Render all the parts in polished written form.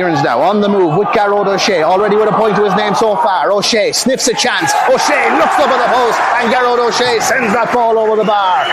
Kieran's now on the move with Garrod O'Shea, already with a point to his name so far. O'Shea sniffs a chance. O'Shea looks up at the post, and Garrod O'Shea sends that ball over the bar.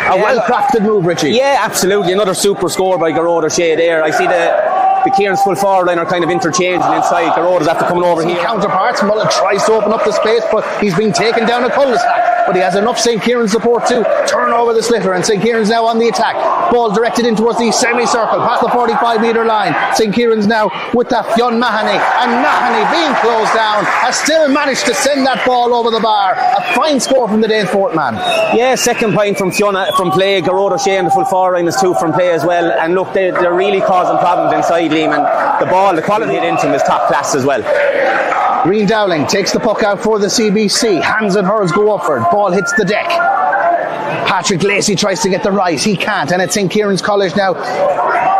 A well-crafted move, Richie. Yeah, absolutely. Another super score by Garrod O'Shea there. I see the Kieran's full forward line are kind of interchanging inside. Garrod is after coming over here. Counterparts. Mullen tries to open up the space, but he's being taken down a cul-de-sac. But he has enough St. Kieran support to turn over the slitter, and St. Kieran's now on the attack. Ball directed in towards the semicircle, past the 45-metre line. St. Kieran's now with that Fionn Mahoney, and Mahoney being closed down has still managed to send that ball over the bar. A fine score from the Danesfort man. Yeah, second point from Fiona from play. Garrod O'Shea and the full forward line is 2 from play as well. And look, they're really causing problems inside Liam, and the ball, the quality hit into him is top class as well. Green Dowling takes the puck out for the CBC. Hands and hurls go upward. Ball hits the deck. Patrick Lacey tries to get the rise. He can't. And it's St. Kieran's College now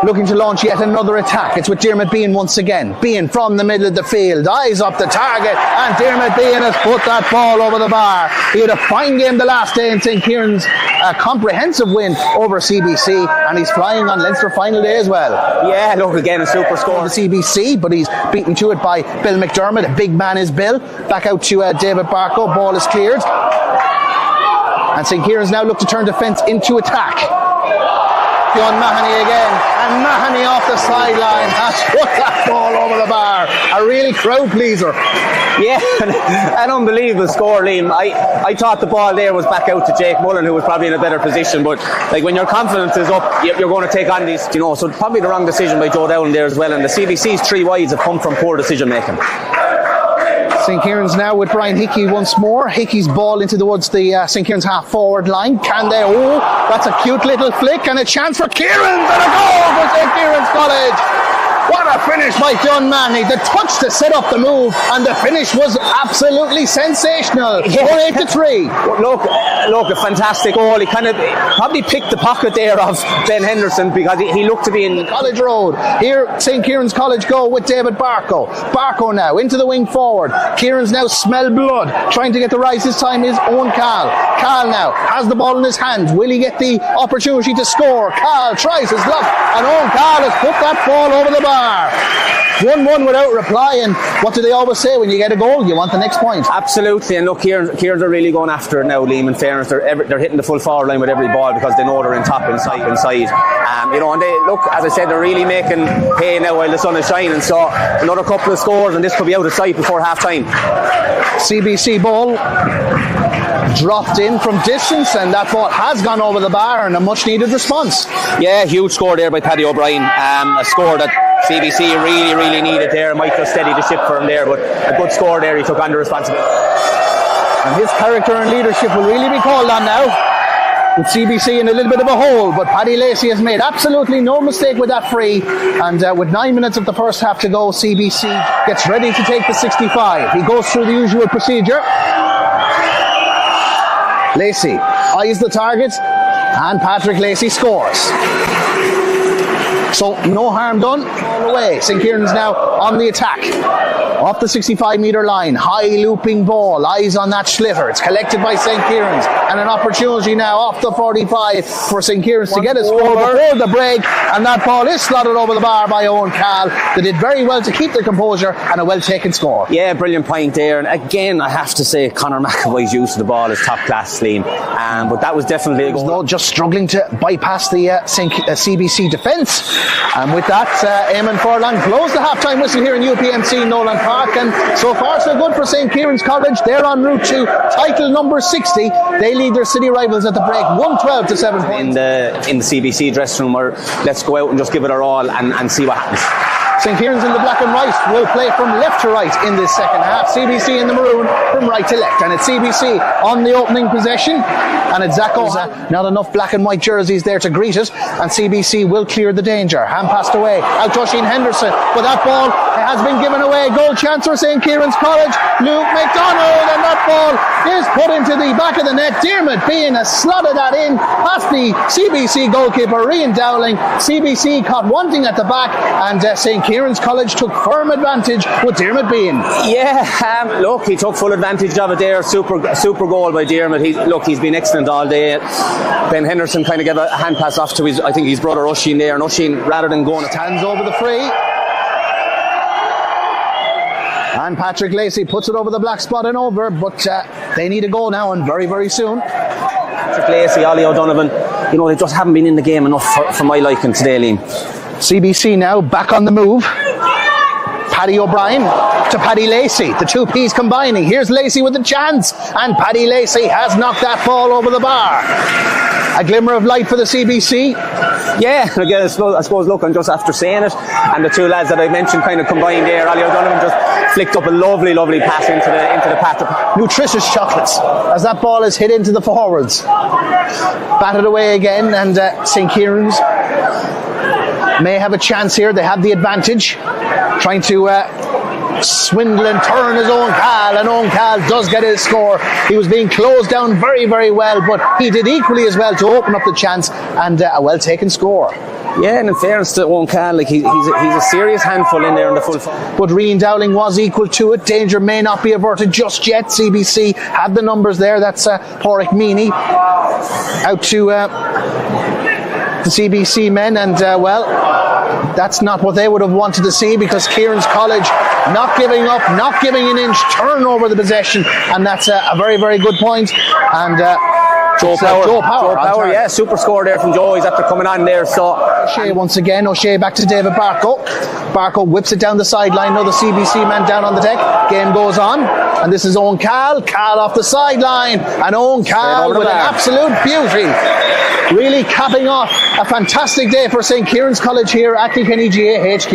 looking to launch yet another attack. It's with Dermot Bean once again. Bean from the middle of the field. Eyes up the target. And Dermot Bean has put that ball over the bar. He had a fine game the last day in St. Kieran's. A comprehensive win over CBC. And he's flying on Leinster final day as well. Yeah, look, again, a super score. The CBC, but he's beaten to it by Bill McDermott. A big man is Bill. Back out to David Barco. Ball is cleared. And St. Kieran's now look to turn defence into attack. Fionn Mahoney again, and Mahoney off the sideline has put that ball over the bar. A really crowd pleaser. Yeah, an unbelievable score, Liam. I thought the ball there was back out to Jake Mullen, who was probably in a better position, but like when your confidence is up, you're going to take on these, you know, so probably the wrong decision by Joe Dowling there as well, and the CBC's 3 wides have come from poor decision making. St. Kieran's now with Brian Hickey once more. Hickey's ball into towards the St. Kieran's half forward line. Can they? Oh, that's a cute little flick and a chance for Kieran, and a goal for St. Kieran's College. What a finish by Fionn Mahoney. The touch to set up the move, and the finish was absolutely sensational. 4-8-3. Look, a fantastic goal. He kind of probably picked the pocket there of Ben Henderson, because he looked to be in College Road. Here, St. Kieran's College go with David Barco. Barco now into the wing forward. Kieran's now smell blood, trying to get the rise this time is Owen Cahill. Cahill now has the ball in his hand. Will he get the opportunity to score? Cahill tries his luck, and Owen Cahill has put that ball over the bar. 1-1 without reply, and what do they always say when you get a goal? You want the next point. Absolutely, and look, Kieran's are really going after it now, Liam. In fairness, they're hitting the full forward line with every ball, because they know they're in top inside. You know, and they look, as I said, they're really making hay now while the sun is shining. So another couple of scores, and this could be out of sight before half time. CBC ball dropped in from distance, and that ball has gone over the bar, and a much needed response. Yeah, huge score there by Paddy O'Brien. A score that CBC really needed there. Might just steady the ship for him there, but a good score there. He took on the responsibility. And his character and leadership will really be called on now, with CBC in a little bit of a hole, but Paddy Lacey has made absolutely no mistake with that free, and with 9 minutes of the first half to go, CBC gets ready to take the 65. He goes through the usual procedure. Lacey eyes the target, and Patrick Lacey scores. So no harm done all the way. St. Kieran's now on the attack. Off the 65-metre line, high looping ball, eyes on that slitter. It's collected by St. Kieran's, and an opportunity now off the 45 for St. Kieran's to get a score before the break, and that ball is slotted over the bar by Owen Cahill. They did very well to keep their composure, and a well-taken score. Yeah, brilliant point there, and again, I have to say, Conor McAvoy's use of the ball is top class, Liam. But that was definitely a goal. Though just struggling to bypass the CBC defence, and with that, Eamon Furlong blows the half-time whistle here in UPMC Nolan Park, and so far so good for St. Kieran's College. They're en route to title number 60. They lead their city rivals at the break 112 to 7 points. In the CBC dressing room, where let's go out and just give it our all and see what happens. St. Kieran's in the black and white will play from left to right in this second half. CBC in the maroon from right to left, and it's CBC on the opening possession, and it's Zach O'Hara. Not enough black and white jerseys there to greet it, and CBC will clear the danger. Hand passed away out to Oisin Henderson, but that ball has been given away. Goal chance for St. Kieran's College. Luke McDonald, and that ball is put into the back of the net. Dermot Bean has slotted that in past the CBC goalkeeper Rian Dowling. CBC caught wanting at the back, and St. Kieran's College took firm advantage with Dermot Bean. Yeah, look, he took full advantage of it there. Super goal by Dermot. He's been excellent all day. Ben Henderson kind of gave a hand pass off to his brother Oisin there, and Oisin, rather than going hands over the free, And Patrick Lacey puts it over the black spot and over, but they need a goal now, and very, very soon. Patrick Lacey, Ollie O'Donovan, you know, they just haven't been in the game enough for my liking today, Liam. CBC now back on the move. Paddy O'Brien to Paddy Lacey. The two P's combining. Here's Lacey with the chance, and Paddy Lacey has knocked that ball over the bar. A glimmer of light for the CBC. Yeah, again, I suppose, look, I'm just after saying it, and the two lads that I mentioned kind of combined there. Ollie O'Donovan just flicked up a lovely pass into the path. Nutritious chocolates as that ball is hit into the forwards. Batted away again, and St. Kieran's may have a chance here. They have the advantage, trying to swindle and turn his own Cal, and Owen Cal does get his score. He was being closed down very, very well, but he did equally as well to open up the chance, and a well taken score. Yeah, and in fairness to Owen Cal, like he's a serious handful in there in the full. But Rian Dowling was equal to it. Danger may not be averted just yet. CBC had the numbers there. That's Porrick Meany out to the CBC men, and that's not what they would have wanted to see, because Kieran's College not giving up, not giving an inch, turn over the possession, and that's a very, very good point. And Joe Power, yeah, super score there from Joe. He's after coming on there. So O'Shea once again. O'Shea back to David Barco. Barco whips it down the sideline. Now the CBC man down on the deck. Game goes on, and this is Owen Cal. Cal off the sideline, and Owen Cal with an absolute beauty, really capping off a fantastic day for St. Kieran's College here at Kilkenny GA HQ.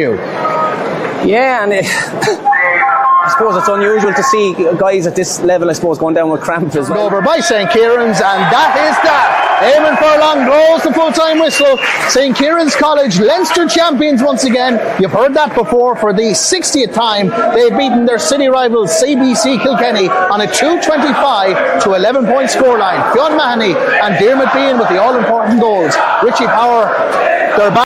Yeah, and I suppose it's unusual to see guys at this level, I suppose, going down with cramp as well. Over by St. Kieran's, and that is that. Eamon Furlong blows the full-time whistle. St. Kieran's College, Leinster champions once again. You've heard that before. For the 60th time, they've beaten their city rivals CBC Kilkenny on a 225 to 11 point scoreline. Fionn Mahoney and Diarmuid Bean with the all-important goals. Richie Power, they're back.